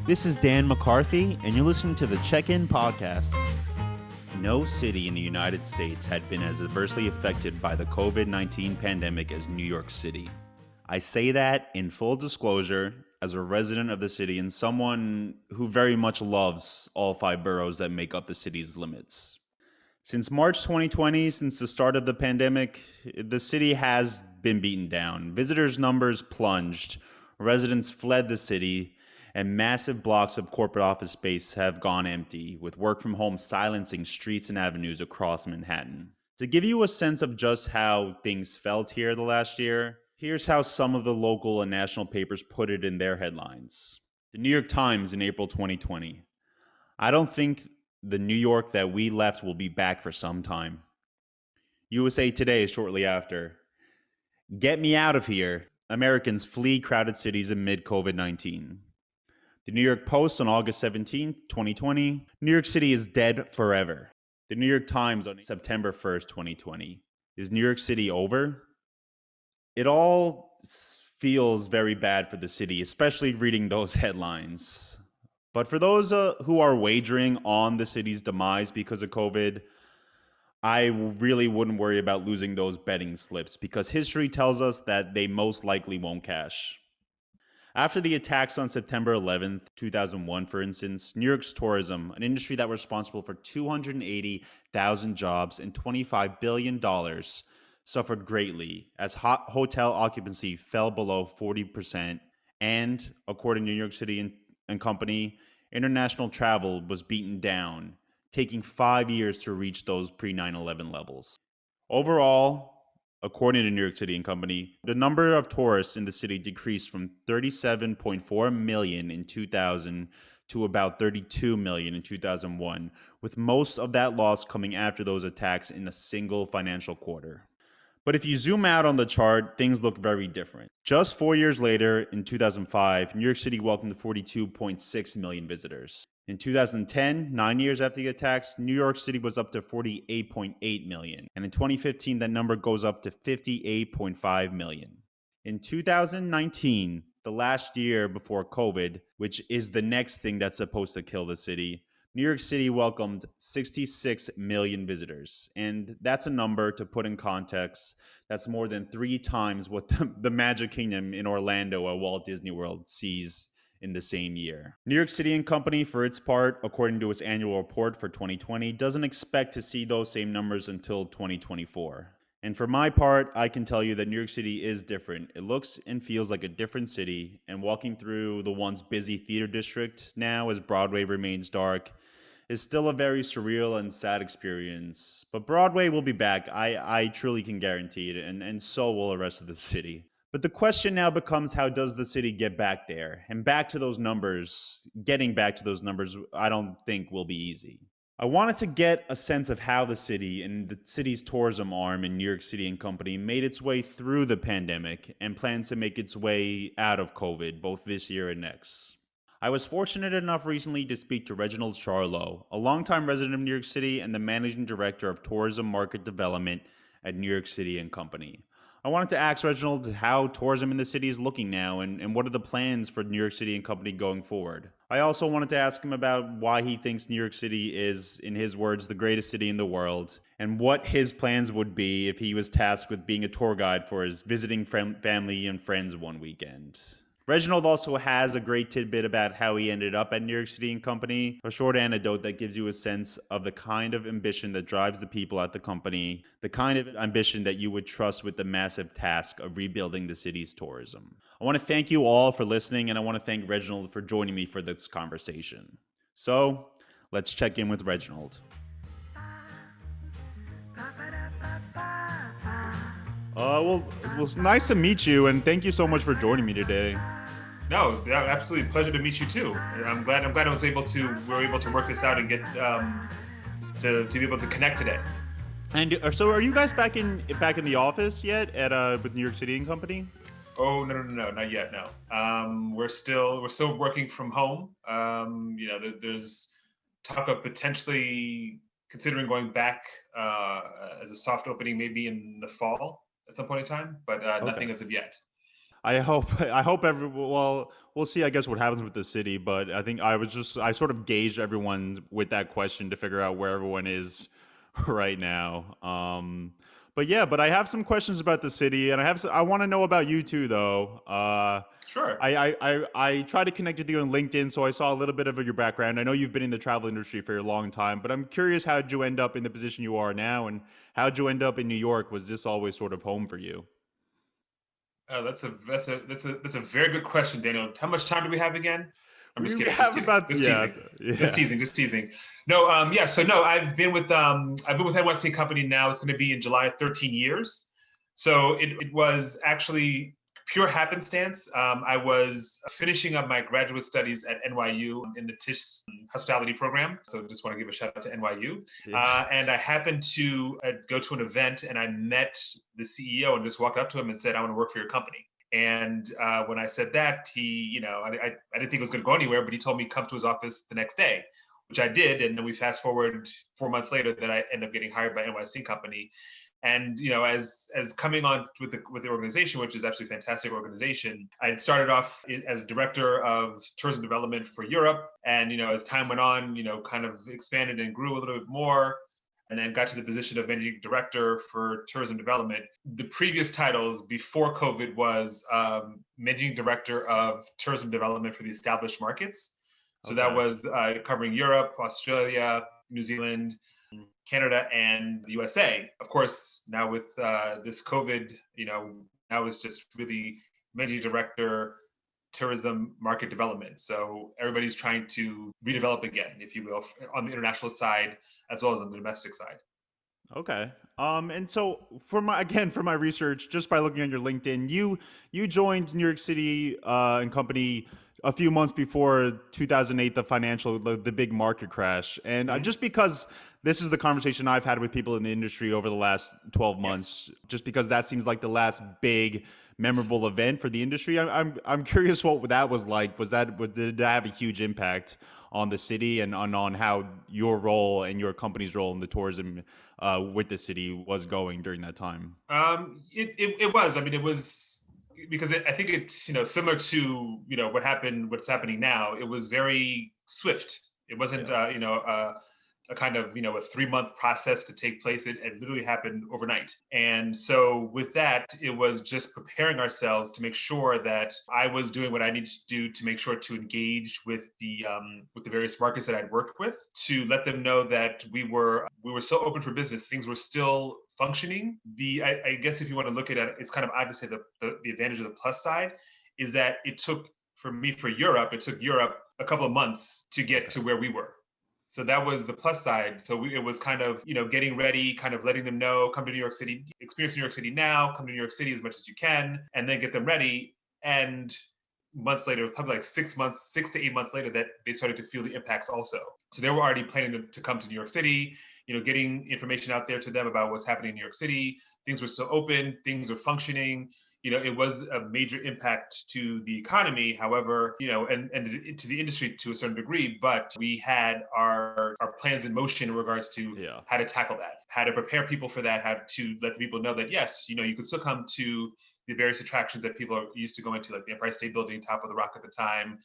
This is Dan McCarthy, and you're listening to the Check-In Podcast. No city in the United States had been as adversely affected by the COVID-19 pandemic as New York City. I say that in full disclosure as a resident of the city and someone who very much loves all 5 boroughs that make up the city's limits. Since March 2020, since the start of the pandemic, the city has been beaten down. Visitors' numbers plunged, residents fled the city, and massive blocks of corporate office space have gone empty, with work from home silencing streets and avenues across Manhattan. To give you a sense of just how things felt here the last year, here's how some of the local and national papers put it in their headlines. The New York Times in April 2020. I don't think the New York that we left will be back for some time. USA Today shortly after. Get me out of here. Americans flee crowded cities amid COVID-19. The New York Post on August 17th, 2020. New York City is dead forever. The New York Times on September 1st, 2020. Is New York City over? It all feels very bad for the city, especially reading those headlines. But for those who are wagering on the city's demise because of COVID, I really wouldn't worry about losing those betting slips because history tells us that they most likely won't cash. After the attacks on September 11th, 2001, for instance, New York's tourism, an industry that was responsible for 280,000 jobs and $25 billion, suffered greatly as hotel occupancy fell below 40%. And according to New York City and Company, international travel was beaten down, taking 5 years to reach those pre-9/11 levels. Overall, according to New York City and Company, the number of tourists in the city decreased from 37.4 million in 2000 to about 32 million in 2001, with most of that loss coming after those attacks in a single financial quarter. But if you zoom out on the chart, things look very different. Just 4 years later, in 2005, New York City welcomed 42.6 million visitors. In 2010, 9 years after the attacks, New York City was up to 48.8 million. And in 2015, that number goes up to 58.5 million. In 2019, the last year before COVID, which is the next thing that's supposed to kill the city, New York City welcomed 66 million visitors. And that's a number to put in context. That's more than 3 times what the Magic Kingdom in Orlando at Walt Disney World sees in the same year. New York City and Company, for its part, according to its annual report for 2020, doesn't expect to see those same numbers until 2024. And for my part, I can tell you that New York City is different. It looks and feels like a different city, and walking through the once busy theater district now as Broadway remains dark is still a very surreal and sad experience. But Broadway will be back. I truly can guarantee it, and so will the rest of the city. But the question now becomes, how does the city get back there? And back to those numbers, getting back to those numbers, I don't think will be easy. I wanted to get a sense of how the city and the city's tourism arm in New York City and Company made its way through the pandemic and plans to make its way out of COVID both this year and next. I was fortunate enough recently to speak to Reginald Charlot, a longtime resident of New York City and the managing director of tourism market development at New York City and Company. I wanted to ask Reginald how tourism in the city is looking now and what are the plans for New York City and Company going forward. I also wanted to ask him about why he thinks New York City is, in his words, the greatest city in the world, and what his plans would be if he was tasked with being a tour guide for his visiting family and friends one weekend. Reginald also has a great tidbit about how he ended up at New York City and Company, a short anecdote that gives you a sense of the kind of ambition that drives the people at the company, the kind of ambition that you would trust with the massive task of rebuilding the city's tourism. I want to thank you all for listening, and I want to thank Reginald for joining me for this conversation. So, let's check in with Reginald. Well, it was nice to meet you, and thank you so much for joining me today. No, absolutely pleasure to meet you we were able to work this out and get to be able to connect today. And so, are you guys back in the office yet at with New York City and Company? Oh no, not yet. No, we're still working from home. There's talk of potentially considering going back as a soft opening, maybe in the fall at some point in time, but nothing as of yet. well, we'll see, I guess, what happens with the city, but I think I sort of gauged everyone with that question to figure out where everyone is right now. But yeah, but I have some questions about the city, and I want to know about you too, though. Sure. I tried to connect with you on LinkedIn, so I saw a little bit of your background. I know you've been in the travel industry for a long time, but I'm curious, how'd you end up in the position you are now, and how'd you end up in New York? Was this always sort of home for you? That's a very good question, Daniel. How much time do we have again? I'm just We kidding. Just have kidding. about, Just yeah, teasing. Just yeah. teasing. Just teasing. No. Yeah. So no, I've been with NYC Company now. It's going to be in July, 13 years. So it was actually pure happenstance. I was finishing up my graduate studies at NYU in the Tisch hospitality program. So just want to give a shout out to NYU. Yeah. And I happened to go to an event and I met the CEO and just walked up to him and said, "I want to work for your company." And when I said that, he, I didn't think it was going to go anywhere, but he told me come to his office the next day, which I did. And then we fast forward 4 months later that I ended up getting hired by NYC Company. And as coming on with the organization, which is absolutely a fantastic organization, I had started off as director of tourism development for Europe, and as time went on, kind of expanded and grew a little bit more, and then got to the position of managing director for tourism development. The previous titles before COVID was managing director of tourism development for the established markets. So that Okay. was covering Europe, Australia, New Zealand, Canada, and the USA. Of course, now with this COVID, now it's just really managing director, tourism market development. So everybody's trying to redevelop again, if you will, on the international side as well as on the domestic side. Okay. And so for my research, just by looking on your LinkedIn, you joined New York City and Company a few months before 2008, the big market crash. And Mhm. just because this is the conversation I've had with people in the industry over the last 12 Yes. months, just because that seems like the last big memorable event for the industry. I'm curious what that was like. Did that have a huge impact on the city and on how your role and your company's role in the tourism with the city was going during that time? It was. I mean, it was because I think it's similar to what's happening now. It was very swift. It wasn't Yeah. a kind of a 3 month process to take place. It literally happened overnight. And so with that, it was just preparing ourselves to make sure that I was doing what I needed to do to make sure to engage with the various markets that I'd worked with, to let them know that we were still open for business. Things were still functioning. I guess if you want to look at it, it's kind of odd to say the advantage of the plus side is that it took Europe a couple of months to get Okay. to where we were. So that was the plus side. So it was kind of, getting ready, kind of letting them know, come to New York City, experience New York City now, come to New York City as much as you can, and then get them ready. And months later, probably like 6 months, 6 to 8 months later, that they started to feel the impacts also. So they were already planning to come to New York City, getting information out there to them about what's happening in New York City. Things were still open, things were functioning. It was a major impact to the economy, however, and to the industry to a certain degree, but we had our plans in motion in regards to Yeah. how to tackle that, how to prepare people for that, how to let the people know that, yes, you can still come to the various attractions that people are used to going to, like the Empire State Building, Top of the Rock at the time,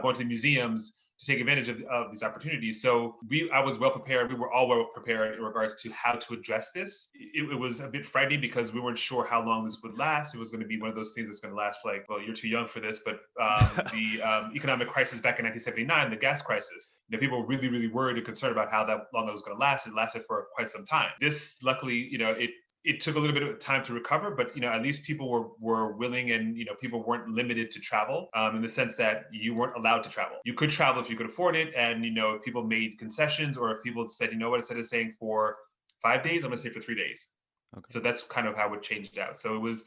going to the museums, to take advantage of these opportunities. So I was well prepared. We were all well prepared in regards to how to address this. It was a bit frightening because we weren't sure how long this would last. It was going to be one of those things that's going to last for like, well, you're too young for this, but the economic crisis back in 1979, the gas crisis, people were really, really worried and concerned about how that long it was going to last. It lasted for quite some time. This, luckily, it took a little bit of time to recover, but at least people were willing, and people weren't limited to travel, in the sense that you weren't allowed to travel. You could travel if you could afford it, and if people made concessions, or if people said, what, instead of saying for 5 days, I'm going to say for 3 days. Okay. So that's kind of how it changed out. So it was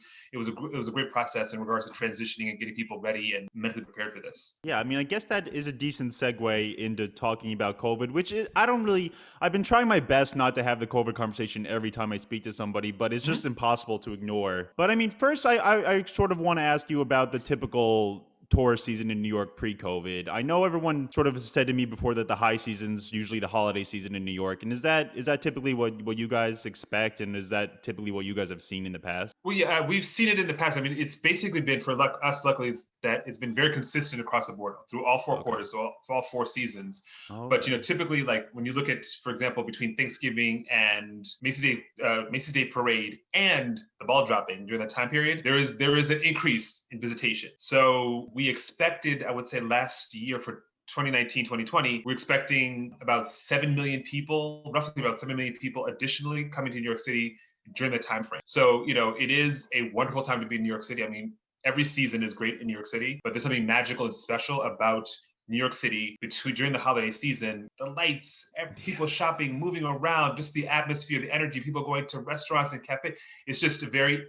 a great process in regards to transitioning and getting people ready and mentally prepared for this. Yeah, I mean, I guess that is a decent segue into talking about COVID, which is, I've been trying my best not to have the COVID conversation every time I speak to somebody, but it's just Mhm. impossible to ignore. But I mean, first, I sort of want to ask you about the typical tourist season in New York pre-COVID. I know everyone sort of said to me before that the high season's usually the holiday season in New York. And is that typically what you guys expect? And is that typically what you guys have seen in the past? Well, yeah, we've seen it in the past. I mean, it's basically been for us. Luckily, it's been very consistent across the board through all four Okay. quarters, so for all four seasons. But Okay. typically, like when you look at, for example, between Thanksgiving and Macy's Day Parade and the ball dropping during that time period, there is an increase in visitation. So we expected, I would say, last year for 2019, 2020, we're expecting about 7 million people, roughly about 7 million people additionally coming to New York City during that time frame. So, it is a wonderful time to be in New York City. I mean, every season is great in New York City, but there's something magical and special about New York City during the holiday season. The lights, people shopping, moving around, just the atmosphere, the energy, people going to restaurants and cafes. It's just a very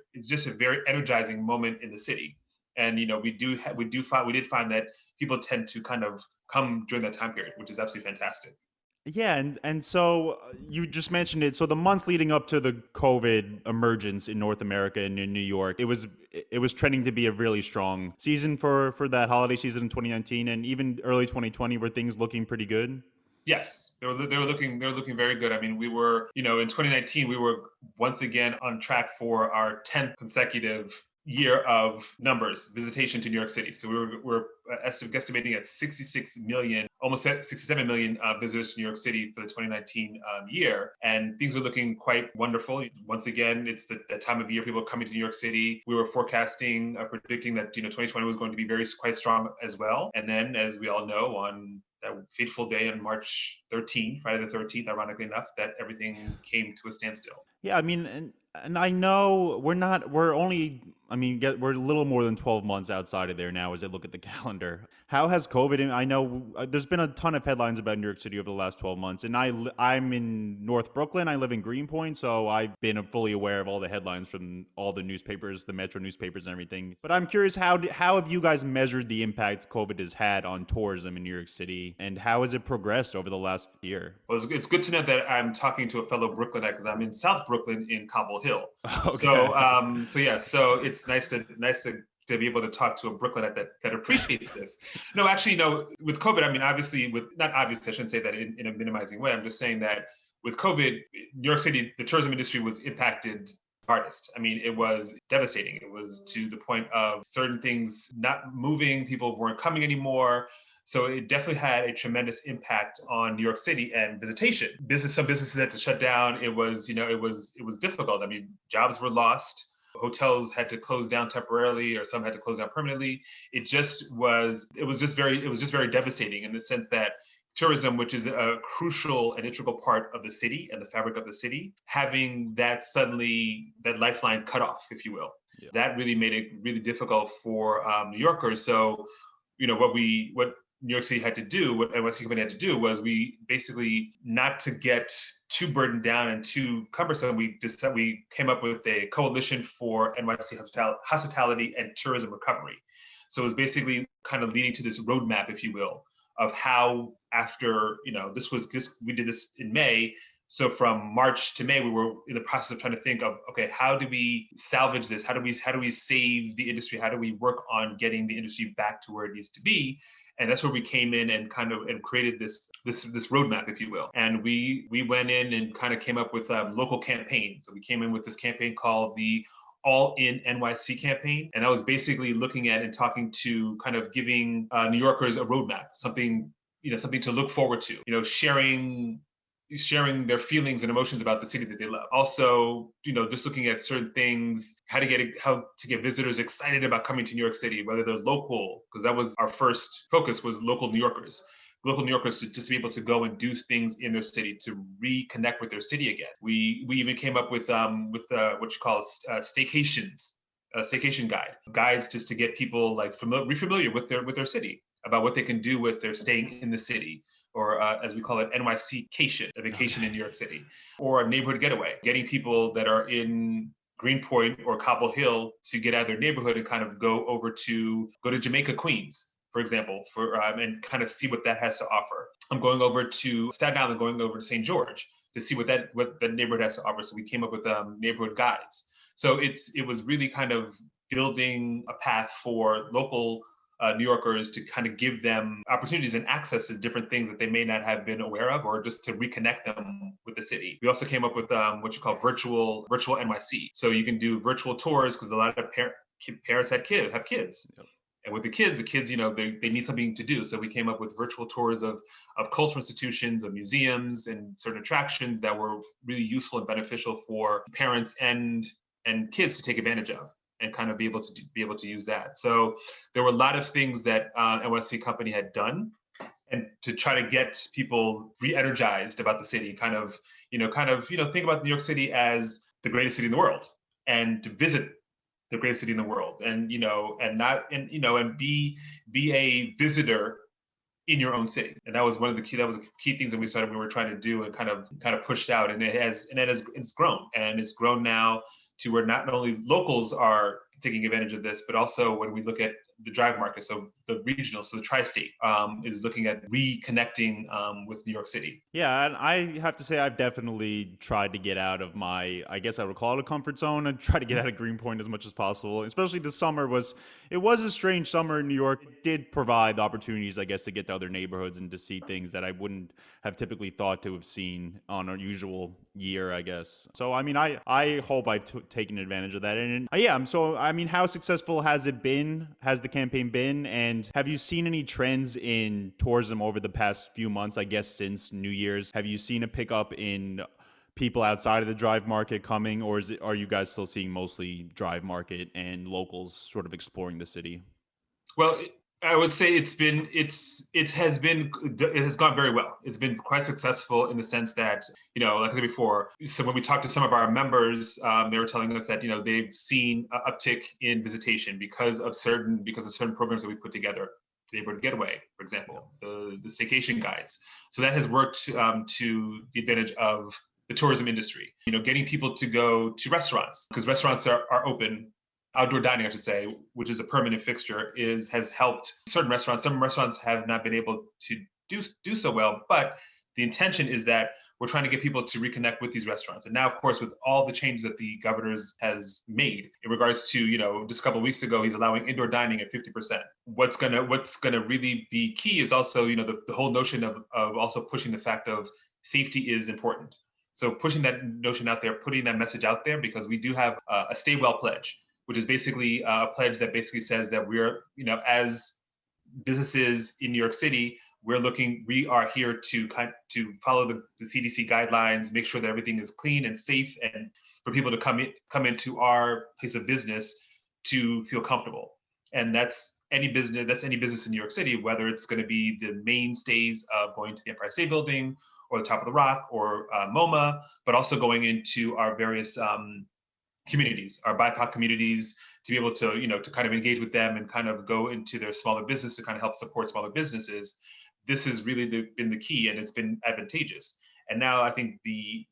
energizing moment in the city. And we did find that people tend to kind of come during that time period, which is absolutely fantastic. Yeah, and so you just mentioned it. So the months leading up to the COVID emergence in North America and in New York, it was trending to be a really strong season for that holiday season in 2019 and even early 2020 were things looking pretty good. Yes, they were looking very good. I mean, we were, in 2019, we were once again on track for our 10th consecutive year of numbers visitation to New York City. So we're guesstimating at 66 million, almost at 67 million visitors to New York City for the 2019 year, and things are looking quite wonderful. Once again, it's the time of year people are coming to New York City. We were forecasting, predicting that 2020 was going to be quite strong as well. And then, as we all know, on that fateful day on March 13th, Friday the 13th, ironically enough, that everything came to a standstill. Yeah, I mean, and I know we're only, I mean, we're a little more than 12 months outside of there now as I look at the calendar. How has COVID, I know there's been a ton of headlines about New York City over the last 12 months, and I'm in North Brooklyn. I live in Greenpoint, so I've been fully aware of all the headlines from all the newspapers, the metro newspapers and everything. But I'm curious, how have you guys measured the impact COVID has had on tourism in New York City, and how has it progressed over the last year? Well, it's good to know that I'm talking to a fellow Brooklynite because I'm in South Brooklyn in Cobble Hill. So, Okay. so it's nice to be able to talk to a Brooklynite that appreciates this. No, actually, no. With COVID, I mean, obviously, not obviously, I shouldn't say that in a minimizing way. I'm just saying that with COVID, New York City, the tourism industry was impacted hardest. I mean, it was devastating. It was to the point of certain things not moving, people weren't coming anymore. So it definitely had a tremendous impact on New York City and visitation. Some businesses had to shut down. It was difficult. I mean, jobs were lost. Hotels had to close down temporarily, or some had to close down permanently. It was just very devastating in the sense that tourism, which is a crucial and integral part of the city and the fabric of the city, having that lifeline cut off, if you will, Yeah. that really made it really difficult for New Yorkers. So, what New York City had to do, what NYC Company had to do, was we basically, not to get too burdened down and too cumbersome, we came up with a coalition for NYC hospitality and tourism recovery. So it was basically kind of leading to this roadmap, if you will, of how after, we did this in May. So from March to May, we were in the process of trying to think of, okay, how do we salvage this? How do we save the industry? How do we work on getting the industry back to where it needs to be? And that's where we came in and created this roadmap, if you will. And we went in and kind of came up with local campaigns. So we came in with this campaign called the All In NYC campaign, and that was basically looking at and talking to, kind of giving New Yorkers a roadmap, something to look forward to. Sharing their feelings and emotions about the city that they love. Also, just looking at certain things, how to get visitors excited about coming to New York City, whether they're local, because that was our first focus, was local New Yorkers to just be able to go and do things in their city, to reconnect with their city again. We even came up with what you call staycations, a staycation guides, just to get people like familiar with their city, about what they can do with their staying in the city, or as we call it, NYC-cation, a vacation in New York City, or a neighborhood getaway, getting people that are in Greenpoint or Cobble Hill to get out of their neighborhood and kind of go to Jamaica, Queens, for example, and kind of see what that has to offer. I'm going over to Staten Island, going over to St. George to see what the neighborhood has to offer. So we came up with neighborhood guides. So it was really kind of building a path for local New Yorkers, to kind of give them opportunities and access to different things that they may not have been aware of, or just to reconnect them with the city. We also came up with what you call virtual NYC. So you can do virtual tours because a lot of parents have kids. Yep. And with the kids, they need something to do. So we came up with virtual tours of cultural institutions, of museums, and certain attractions that were really useful and beneficial for parents and kids to take advantage of, and kind of be able to use that. So there were a lot of things that NYC Company had done, and to try to get people re-energized about the city, kind of think about New York City as the greatest city in the world, and to visit the greatest city in the world, and be a visitor in your own city. And that was key things that we were trying to do, and kind of pushed out, and it's grown, and it's grown now to where not only locals are taking advantage of this, but also when we look at the drive market, so the regional, so the tri-state is looking at reconnecting with New York City. Yeah, and I have to say I've definitely tried to get out of my, I guess I would call it a comfort zone, and try to get out of Greenpoint as much as possible. Especially this summer was a strange summer in New York. It did provide opportunities, I guess, to get to other neighborhoods and to see things that I wouldn't have typically thought to have seen on a usual year, I guess. So I mean, I hope I've taken advantage of that. And yeah, so I mean, how successful has it been? Has the campaign been? And have you seen any trends in tourism over the past few months, I guess, since New Year's? Have you seen a pickup in people outside of the drive market coming, or are you guys still seeing mostly drive market and locals sort of exploring the city? Well, I would say it has gone very well. It's been quite successful in the sense that, like I said before, so when we talked to some of our members, they were telling us that, they've seen an uptick in visitation because of certain programs that we put together. The Neighborhood Getaway, for example, the staycation guides. So that has worked to the advantage of the tourism industry. Getting people to go to restaurants, because restaurants are open. Outdoor dining, I should say, which is a permanent fixture, has helped certain restaurants. Some restaurants have not been able to do so well, but the intention is that we're trying to get people to reconnect with these restaurants. And now, of course, with all the changes that the governor has made in regards to, just a couple of weeks ago, he's allowing indoor dining at 50%. What's gonna really be key is also, the whole notion of also pushing the fact of safety is important. So pushing that notion out there, putting that message out there, because we do have a Stay Well pledge, which is basically a pledge that basically says that we're, as businesses in New York City, we are here to follow the CDC guidelines, make sure that everything is clean and safe, and for people to come into our place of business to feel comfortable. And that's any business in New York City, whether it's going to be the mainstays of going to the Empire State Building or the Top of the Rock or MoMA, but also going into our various communities, our BIPOC communities, to be able to, to kind of engage with them and kind of go into their smaller business to kind of help support smaller businesses. This has really been the key, and it's been advantageous. And now I think the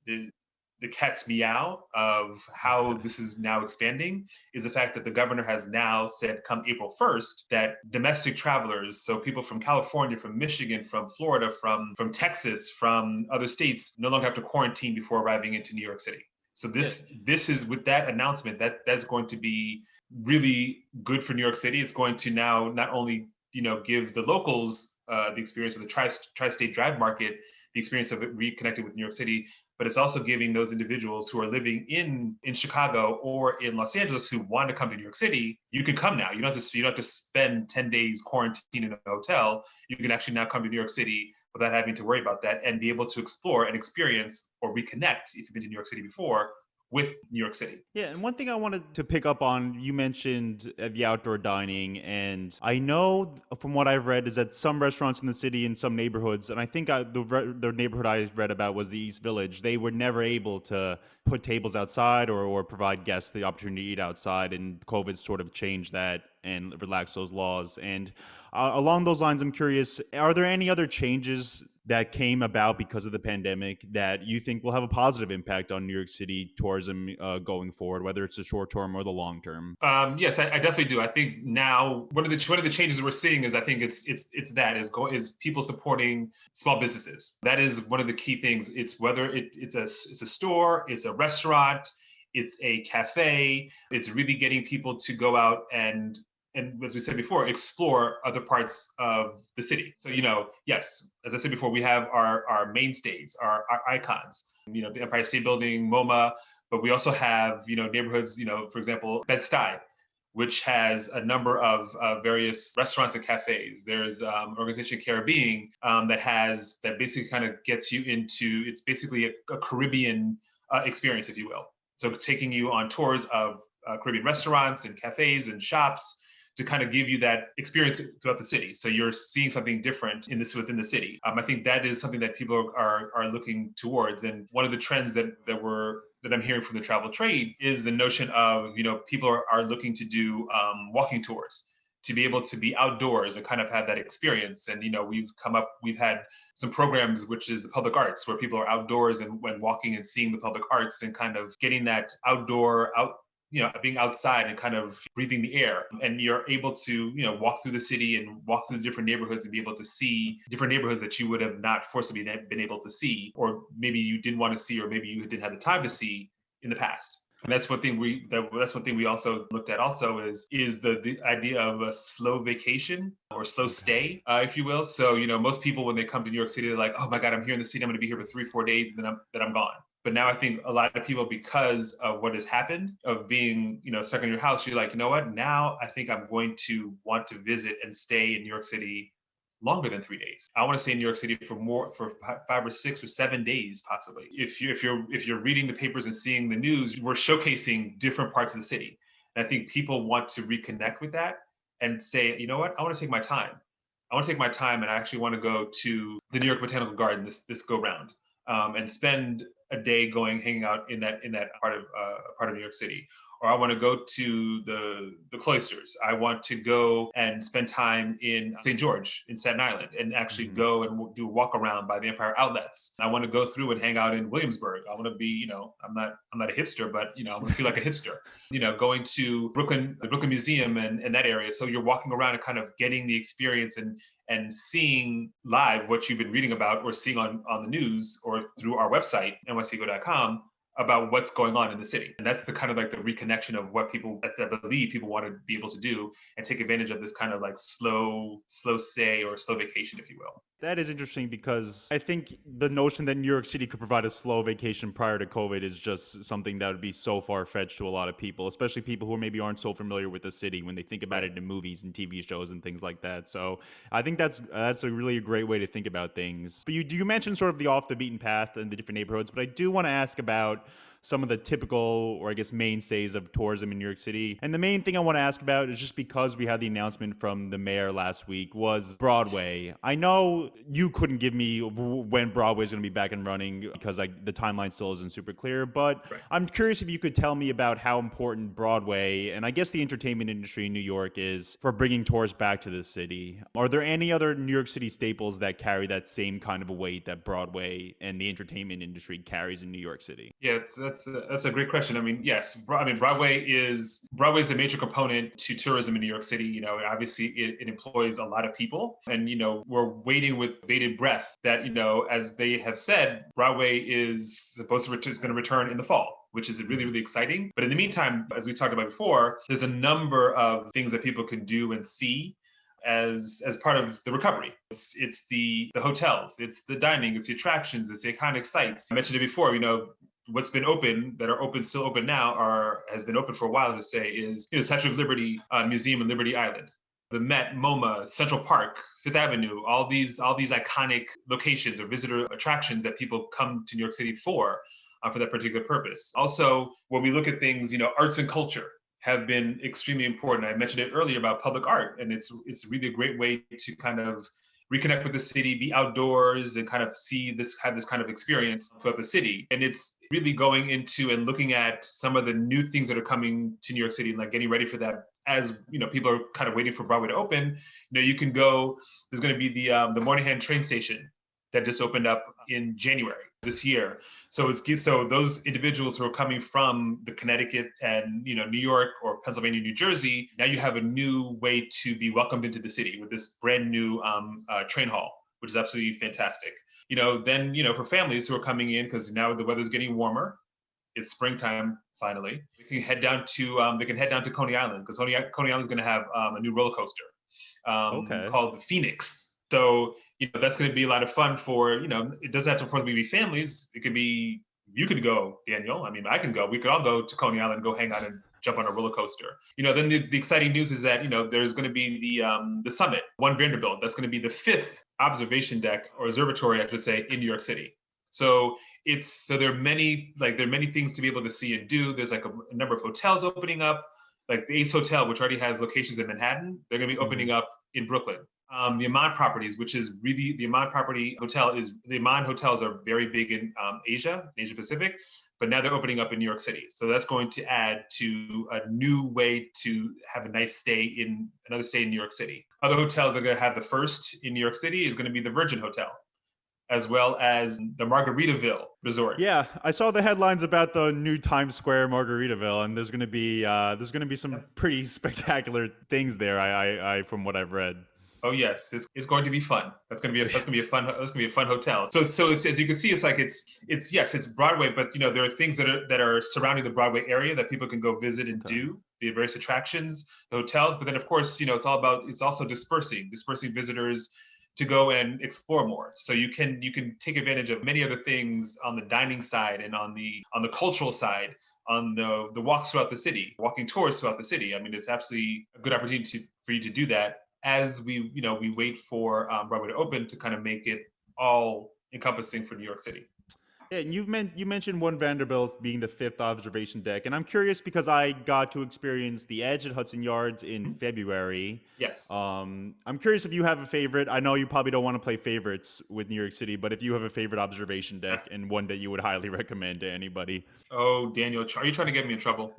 cat's meow of how this is now expanding is the fact that the governor has now said, come April 1st, that domestic travelers, so people from California, from Michigan, from Florida, from Texas, from other states, no longer have to quarantine before arriving into New York City. So this is, with that announcement, that's going to be really good for New York City. It's going to now not only give the locals the experience of the tri-state drive market, the experience of it reconnecting with New York City, but it's also giving those individuals who are living in Chicago or in Los Angeles who want to come to New York City. You can come now. You don't have to spend 10 days quarantined in a hotel. You can actually now come to New York City without having to worry about that, and be able to explore and experience or reconnect, if you've been to New York City before, with New York City. Yeah, and one thing I wanted to pick up on, you mentioned the outdoor dining, and I know from what I've read is that some restaurants in the city, in some neighborhoods, and I think the neighborhood I read about was the East Village, they were never able to put tables outside or provide guests the opportunity to eat outside, and COVID sort of changed that and relaxed those laws. And along those lines, I'm curious, are there any other changes that came about because of the pandemic that you think will have a positive impact on New York City tourism going forward, whether it's the short term or the long term? Yes, I definitely do. I think now one of the changes that we're seeing is, I think is people supporting small businesses. That is one of the key things. It's whether it's a store, it's a restaurant, it's a cafe. It's really getting people to go out and and as we said before, explore other parts of the city. So, yes, as I said before, we have our mainstays, our icons, the Empire State Building, MoMA, but we also have, neighborhoods, for example, Bed-Stuy, which has a number of various restaurants and cafes. There's Organization Caribbean that basically kind of gets you into, it's basically a Caribbean experience, if you will. So taking you on tours of Caribbean restaurants and cafes and shops to kind of give you that experience throughout the city. So you're seeing something different within the city. I think that is something that people are looking towards. And one of the trends that I'm hearing from the travel trade is the notion of, people are looking to do walking tours, to be able to be outdoors and kind of have that experience. And, we've had some programs, which is the public arts, where people are outdoors and when walking and seeing the public arts and kind of getting that being outside and kind of breathing the air. And you're able to, walk through the city and walk through the different neighborhoods and be able to see different neighborhoods that you would have not forcibly been able to see, or maybe you didn't want to see, or maybe you didn't have the time to see in the past. And that's one thing we also looked at also is the idea of a slow vacation or slow stay, if you will. So, most people when they come to New York City, they're like, oh my God, I'm here in the city, I'm going to be here for 3-4 days, and then I'm gone. But now I think a lot of people, because of what has happened, of being, stuck in your house, you're like, you know what? Now I think I'm going to want to visit and stay in New York City longer than 3 days. I want to stay in New York City for 5 or 6 or 7 days, possibly. If you're reading the papers and seeing the news, we're showcasing different parts of the city. And I think people want to reconnect with that and say, you know what? I want to take my time. And I actually want to go to the New York Botanical Garden this go round. And spend a day hanging out in that part of New York City. Or I want to go to the cloisters. I want to go and spend time in St. George in Staten Island and actually go and do a walk around by the Empire Outlets. I want to go through and hang out in Williamsburg. I want to be, I'm not a hipster, but I want to feel like a hipster. Going to Brooklyn, the Brooklyn Museum and that area. So you're walking around and kind of getting the experience and seeing live what you've been reading about or seeing on the news or through our website, nycgo.com, about what's going on in the city. And that's the kind of like the reconnection of what I believe people want to be able to do and take advantage of this kind of like slow stay or slow vacation, if you will. That is interesting because I think the notion that New York City could provide a slow vacation prior to COVID is just something that would be so far-fetched to a lot of people, especially people who maybe aren't so familiar with the city when they think about it in movies and TV shows and things like that. So I think that's a really great way to think about things. But you mentioned sort of the off the beaten path and the different neighborhoods, but I do want to ask about some of the typical, or I guess mainstays of tourism in New York City. And the main thing I want to ask about is just because we had the announcement from the mayor last week was Broadway. I know you couldn't give me when Broadway is going to be back and running because the timeline still isn't super clear, but right. I'm curious if you could tell me about how important Broadway and I guess the entertainment industry in New York is for bringing tourists back to the city. Are there any other New York City staples that carry that same kind of a weight that Broadway and the entertainment industry carries in New York City? Yeah, that's a great question. I mean, yes, Broadway is a major component to tourism in New York City. Obviously it employs a lot of people, and we're waiting with bated breath that as they have said, Broadway is going to return in the fall, which is really, really exciting. But in the meantime, as we talked about before, there's a number of things that people can do and see as part of the recovery. It's the hotels, it's the dining, it's the attractions, it's the iconic sites. I mentioned it before, what's been open, that are open, still open now, has been open for a while to say is Statue of Liberty Museum in Liberty Island, the Met, MoMA, Central Park, Fifth Avenue, all these iconic locations or visitor attractions that people come to New York City for that particular purpose. Also, when we look at things, arts and culture have been extremely important. I mentioned it earlier about public art, and it's really a great way to kind of reconnect with the city, be outdoors, and kind of have this kind of experience throughout the city. And it's really going into and looking at some of the new things that are coming to New York City and like getting ready for that. As people are kind of waiting for Broadway to open, you can go. There's going to be the Moynihan train station that just opened up in January this year. So those individuals who are coming from the Connecticut and New York or Pennsylvania, New Jersey, now you have a new way to be welcomed into the city with this brand new train hall, which is absolutely fantastic. Then for families who are coming in, because now the weather's getting warmer, it's springtime, finally. We can head down to they can head down to Coney Island because Coney Island is going to have a new roller coaster Okay. called the Phoenix. So that's going to be a lot of fun for it doesn't have to for be families. It could be you could go, Daniel. I mean, I can go. We could all go to Coney Island, go hang out and jump on a roller coaster. Then the exciting news is that there's going to be the summit, One Vanderbilt. That's going to be the 5th observation deck or observatory, I should say, in New York City. So there are many things to be able to see and do. There's like a number of hotels opening up, like the Ace Hotel, which already has locations in Manhattan. They're going to be opening up in Brooklyn. The Aman properties, which is really the Aman hotels are very big in Asia Pacific, but now they're opening up in New York City. So that's going to add to a new way to have another stay in New York City. Other hotels are going to have the first in New York City is going to be the Virgin Hotel, as well as the Margaritaville Resort. Yeah, I saw the headlines about the new Times Square Margaritaville, and there's gonna be some pretty spectacular things there. I from what I've read. Oh yes, it's going to be fun. That's going to be a fun hotel. So it's, as you can see, it's Broadway, but there are things that are surrounding the Broadway area that people can go visit and do, the various attractions, the hotels. But then of course, it's also dispersing visitors to go and explore more. So you can take advantage of many other things on the dining side and on the cultural side, on the walks throughout the city, walking tours throughout the city. I mean, it's absolutely a good opportunity for you to do that as we wait for Broadway to open to kind of make it all encompassing for New York City. Yeah, and you mentioned One Vanderbilt being the 5th observation deck, and I'm curious because I got to experience the Edge at Hudson Yards in February. Yes. I'm curious if you have a favorite. I know you probably don't want to play favorites with New York City, but if you have a favorite observation deck and one that you would highly recommend to anybody. Oh, Daniel, are you trying to get me in trouble?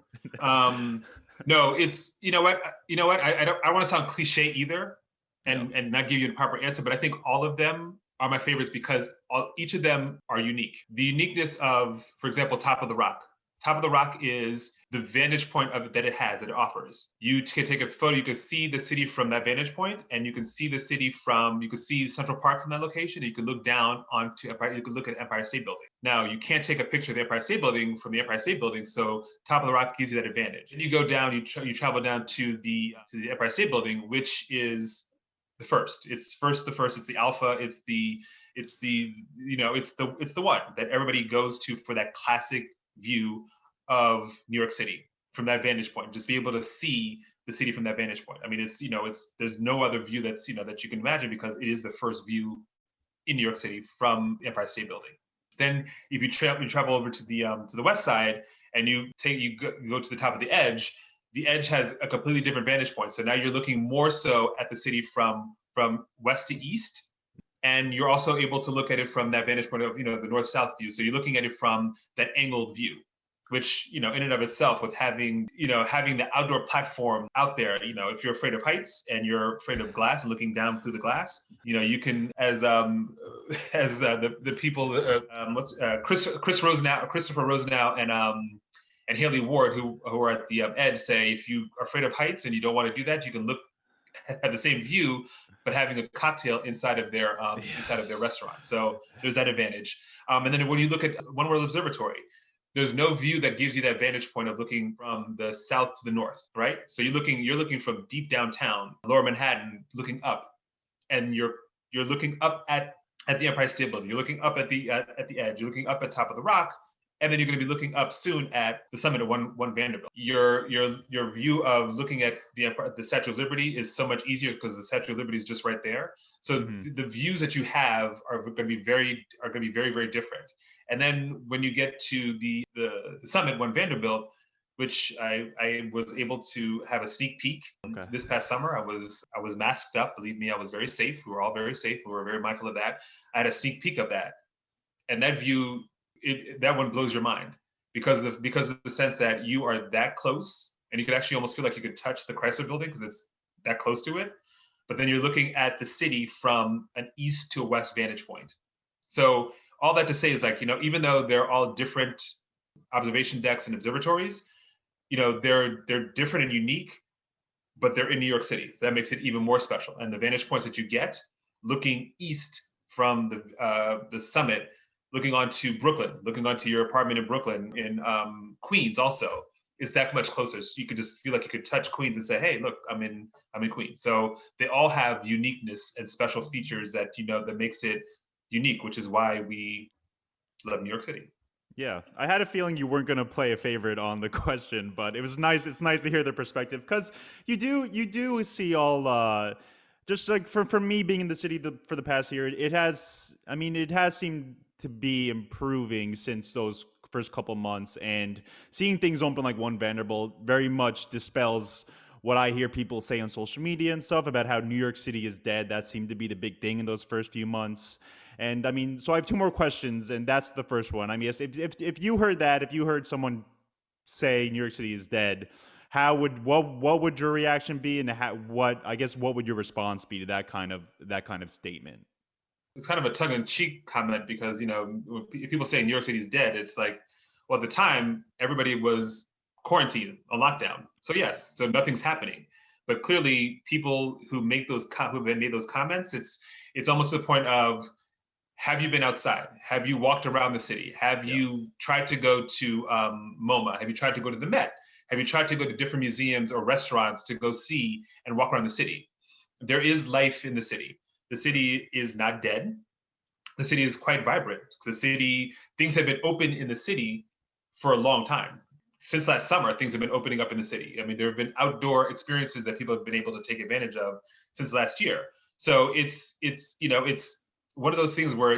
No, it's you know what I don't want to sound cliche either, and not give you a proper answer, but I think all of them are my favorites because each of them are unique. The uniqueness of, for example, Top of the Rock. Top of the Rock is the vantage point that it offers. You can take a photo, you can see the city from that vantage point, and you can see the city you can see Central Park from that location, and you can look down onto Empire, you can look at Empire State Building. Now, you can't take a picture of the Empire State Building from the Empire State Building, so Top of the Rock gives you that advantage. And you go down, you travel down to the Empire State Building, which is the first. It's the alpha, it's the one that everybody goes to for that classic view of New York City from that vantage point. Just be able to see the city from that vantage point. I mean, there's no other view that you can imagine because it is the first view in New York City from the Empire State Building. Then if you travel over to the west side and you go to the top of the Edge has a completely different vantage point. So now you're looking more so at the city from west to east. And you're also able to look at it from that vantage point of, the north-south view. So you're looking at it from that angled view, which, in and of itself, with having the outdoor platform out there, if you're afraid of heights and you're afraid of glass and looking down through the glass, you can, as the people, Christopher Rosenau and Haley Ward, who are at the Edge, say, if you are afraid of heights and you don't want to do that, you can look at the same view, but having a cocktail inside of their restaurant. So there's that advantage. And then when you look at One World Observatory, there's no view that gives you that vantage point of looking from the south to the north, right? So you're looking from deep downtown, Lower Manhattan, looking up, and you're looking up at the Empire State Building. You're looking up at the Edge. You're looking up at Top of the Rock. And then you're going to be looking up soon at the summit of One Vanderbilt. Your view of looking at the Statue of Liberty is so much easier because the Statue of Liberty is just right there. So the views that you have are going to be very, very different. And then when you get to the summit, One Vanderbilt, which I was able to have a sneak peek this past summer. I was masked up. Believe me, I was very safe. We were all very safe. We were very mindful of that. I had a sneak peek of that, and that view. That one blows your mind because of the sense that you are that close and you could actually almost feel like you could touch the Chrysler Building because it's that close to it. But then you're looking at the city from an east to a west vantage point. So all that to say is even though they're all different observation decks and observatories, they're different and unique, but they're in New York City. So that makes it even more special. And the vantage points that you get looking east from the summit looking onto Brooklyn, looking onto your apartment in Brooklyn, in Queens also, is that much closer. So you could just feel like you could touch Queens and say, hey, look, I'm in Queens. So they all have uniqueness and special features that, that makes it unique, which is why we love New York City. Yeah, I had a feeling you weren't going to play a favorite on the question, but it was nice. It's nice to hear their perspective because you do see all. Just like for me being in the city for the past year, it has. I mean, it has seemed to be improving since those first couple months, and seeing things open like One Vanderbilt very much dispels what I hear people say on social media and stuff about how New York City is dead. That seemed to be the big thing in those first few months. And I mean, so I have two more questions, and that's the first one. I mean, if you heard that, if you heard someone say New York City is dead, what would your reaction be, and what would your response be to that kind of statement? It's kind of a tongue-in-cheek comment because when people say New York City is dead, it's like, well, at the time everybody was quarantined, on lockdown. So yes, so nothing's happening. But clearly, people who make who've made those comments, it's almost to the point of, have you been outside? Have you walked around the city? Have Yeah. you tried to go to MoMA? Have you tried to go to the Met? Have you tried to go to different museums or restaurants to go see and walk around the city? There is life in the city. The city is not dead. The city is quite vibrant. Things have been open in the city for a long time. Since last summer, things have been opening up in the city. I mean, there have been outdoor experiences that people have been able to take advantage of since last year. So it's one of those things where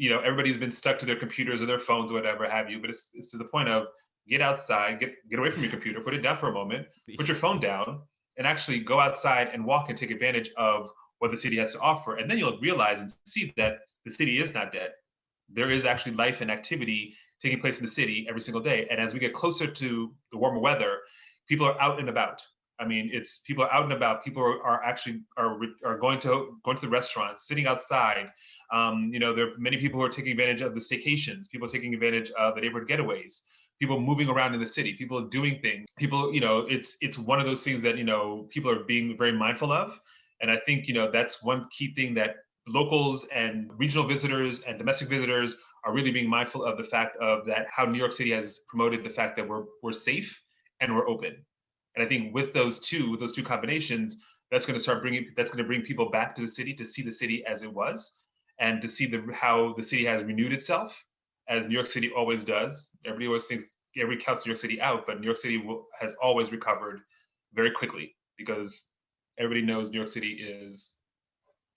everybody's been stuck to their computers or their phones or whatever have you. But it's to the point of, get outside, get away from your computer, put it down for a moment, put your phone down, and actually go outside and walk and take advantage of what the city has to offer. And then you'll realize and see that the city is not dead. There is actually life and activity taking place in the city every single day. And as we get closer to the warmer weather, people are out and about. I mean, it's people are out and about. People are actually going to the restaurants, sitting outside. There are many people who are taking advantage of the staycations. People are taking advantage of the neighborhood getaways. People moving around in the city. People doing things. People, it's one of those things that people are being very mindful of. And I think that's one key thing that locals and regional visitors and domestic visitors are really being mindful of, the fact of that, how New York City has promoted the fact that we're safe and we're open. And I think with those two combinations, that's going to bring people back to the city, to see the city as it was, and to see how the city has renewed itself, as New York City always does. Everybody always thinks, everybody counts New York City out, but New York City has always recovered very quickly, because everybody knows New York City is,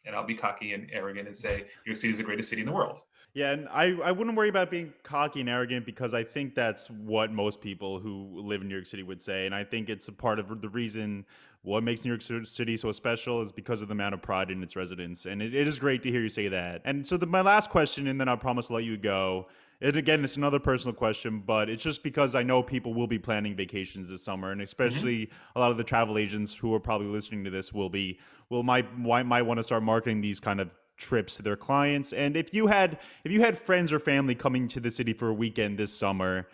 and I'll be cocky and arrogant and say, New York City is the greatest city in the world. Yeah, and I wouldn't worry about being cocky and arrogant because I think that's what most people who live in New York City would say. And I think it's a part of the reason what makes New York City so special is because of the amount of pride in its residents. And it is great to hear you say that. And so my last question, and then I promise to let you go. It's another personal question, but it's just because I know people will be planning vacations this summer, and especially a lot of the travel agents who are probably listening to this might want to start marketing these kind of trips to their clients. And if you had friends or family coming to the city for a weekend this summer,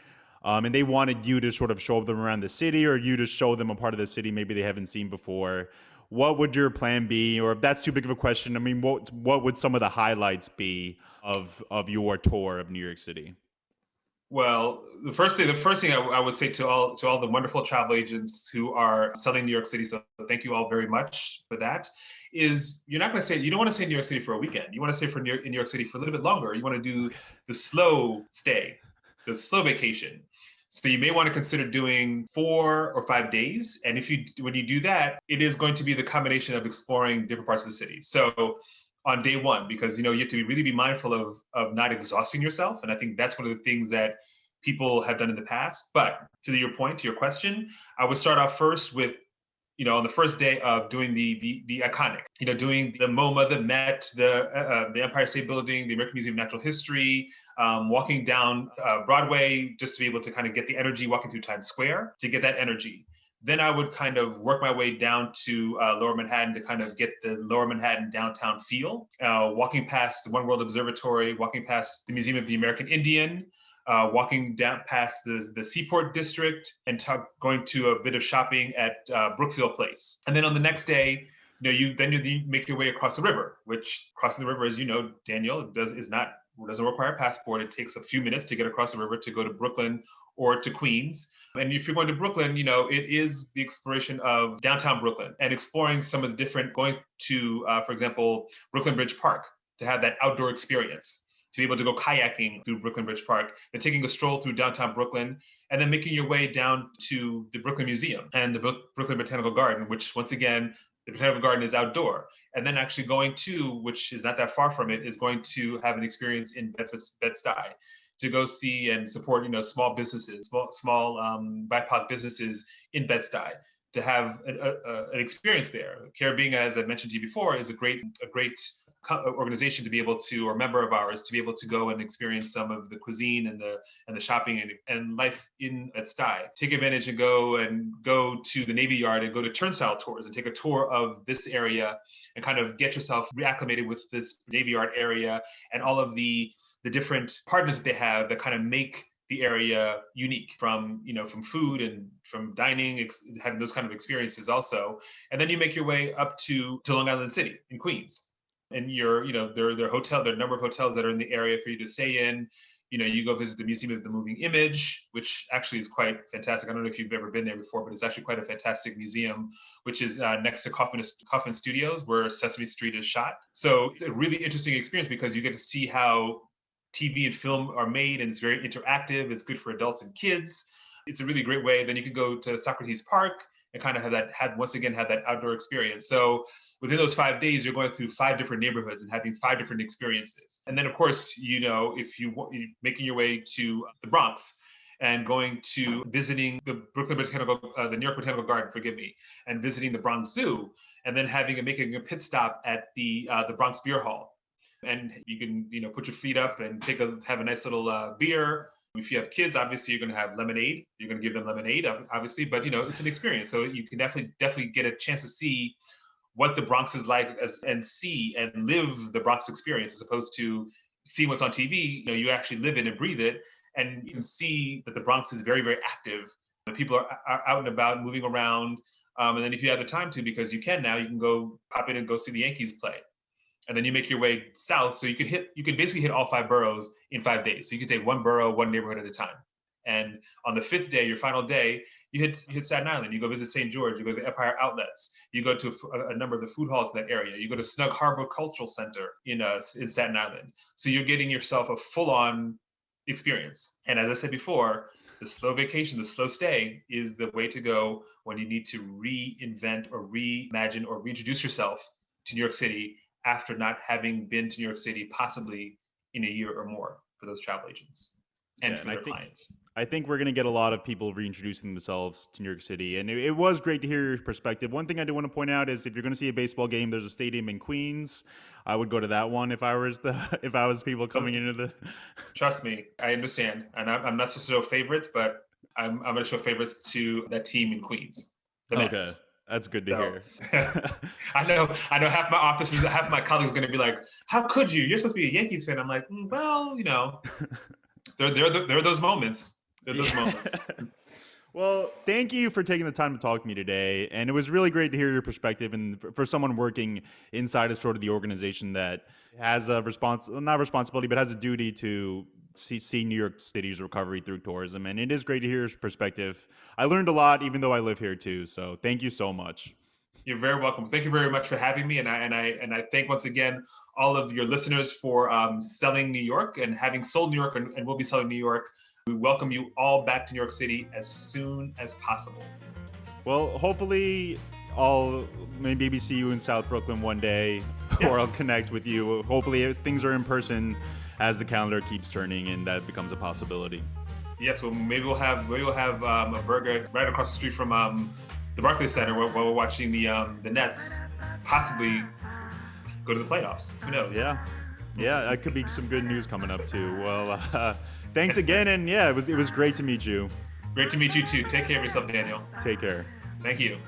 and they wanted you to sort of show them around the city, or you to show them a part of the city maybe they haven't seen before, what would your plan be? Or if that's too big of a question, I mean, what would some of the highlights be of your tour of New York City? Well, the first thing I would say to all the wonderful travel agents who are selling New York City, so thank you all very much for that, is you don't want to stay in New York City for a weekend. You want to stay in New York City for a little bit longer. You want to do the slow stay, the slow vacation. So you may want to consider doing 4 or 5 days. And when you do that, it is going to be the combination of exploring different parts of the city. So on day one, because you have to really be mindful of not exhausting yourself. And I think that's one of the things that people have done in the past. But to your point, to your question, I would start off first with, on the first day of doing the iconic, doing the MoMA, the Met, the Empire State Building, the American Museum of Natural History, walking down Broadway, just to be able to kind of get the energy, walking through Times Square to get that energy. Then I would kind of work my way down to Lower Manhattan to kind of get the Lower Manhattan downtown feel, walking past the One World Observatory, walking past the Museum of the American Indian, walking down past the Seaport District, and going to a bit of shopping at Brookfield Place. And then on the next day, you make your way across the river, which crossing the river, as you know, Daniel, is not It doesn't require a passport. It takes a few minutes to get across the river to go to Brooklyn or to Queens. And if you're going to Brooklyn, it is the exploration of downtown Brooklyn and exploring some of the different, going to, for example, Brooklyn Bridge Park to have that outdoor experience, to be able to go kayaking through Brooklyn Bridge Park, and taking a stroll through downtown Brooklyn, and then making your way down to the Brooklyn Museum and the Brooklyn Botanical Garden, which once again, the Botanical Garden is outdoor. And then actually going to, which is not that far from it, is going to have an experience in Bed-Stuy to go see and support, small businesses, small BIPOC businesses in Bed-Stuy, to have an experience there. Caribbean, as I mentioned to you before, is a great organization to be able to, or member of ours, to be able to go and experience some of the cuisine and the shopping and life in Bed-Stuy. Take advantage and go to the Navy Yard and go to turnstile tours and take a tour of this area and kind of get yourself reacclimated with this Navy Yard area and all of the different partners that they have that kind of make the area unique, from food and from dining, having those kind of experiences also. And then you make your way up to Long Island City in Queens. And there are a number of hotels that are in the area for you to stay in. You go visit the Museum of the Moving Image, which actually is quite fantastic. I don't know if you've ever been there before, but it's actually quite a fantastic museum, which is next to Kaufman Studios, where Sesame Street is shot. So it's a really interesting experience because you get to see how TV and film are made, and it's very interactive. It's good for adults and kids. It's a really great way. Then you could go to Socrates Park and kind of have that outdoor experience. So within those 5 days, you're going through 5 different neighborhoods and having 5 different experiences. And then of course, if you're making your way to the Bronx and going to visiting the New York Botanical Garden, and visiting the Bronx Zoo, and then making a pit stop at the Bronx Beer Hall. And you can, put your feet up and have a nice little beer. If you have kids, obviously you're going to have lemonade. You're going to give them lemonade, obviously, but it's an experience. So you can definitely get a chance to see what the Bronx is like and see and live the Bronx experience, as opposed to seeing what's on TV. You actually live it and breathe it, and you can see that the Bronx is very, very active. People are out and about, moving around. And then if you have the time to, because you can now, you can go pop in and go see the Yankees play. And then you make your way south. So you can basically hit all 5 boroughs in 5 days. So you can take one borough, one neighborhood at a time. And on the 5th day, your final day, you hit Staten Island. You go visit St. George. You go to the Empire Outlets. You go to a number of the food halls in that area. You go to Snug Harbor Cultural Center in Staten Island. So you're getting yourself a full-on experience. And as I said before, the slow vacation, the slow stay is the way to go when you need to reinvent or reimagine or reintroduce yourself to New York City after not having been to New York City possibly in a year or more for those travel agents and for their clients. I think we're going to get a lot of people reintroducing themselves to New York City. And it was great to hear your perspective. One thing I do want to point out is if you're going to see a baseball game, there's a stadium in Queens. I would go to that one if I was people coming into the... Trust me, I understand. And I'm not supposed to show favorites, but I'm going to show favorites to that team in Queens. The Mets. Okay. That's good to hear. I know half my colleagues are going to be like, how could you? You're supposed to be a Yankees fan. I'm like, well, there are those moments. There are those moments. Well, thank you for taking the time to talk to me today. And it was really great to hear your perspective. And for someone working inside of sort of the organization that has a not responsibility, but has a duty to see New York City's recovery through tourism. And it is great to hear your perspective. I learned a lot, even though I live here too. So thank you so much. You're very welcome. Thank you very much for having me. And I thank once again all of your listeners for selling New York and having sold New York and will be selling New York. We welcome you all back to New York City as soon as possible. Well, hopefully I'll maybe see you in South Brooklyn one day, yes. Or I'll connect with you. Hopefully if things are in person as the calendar keeps turning and that becomes a possibility. Yes, well, maybe we'll have a burger right across the street from the Barclays Center while we're watching the Nets possibly go to the playoffs. Who knows? Yeah, that could be some good news coming up too. Well, thanks again, and yeah, it was great to meet you. Great to meet you too. Take care of yourself, Daniel. Take care. Thank you.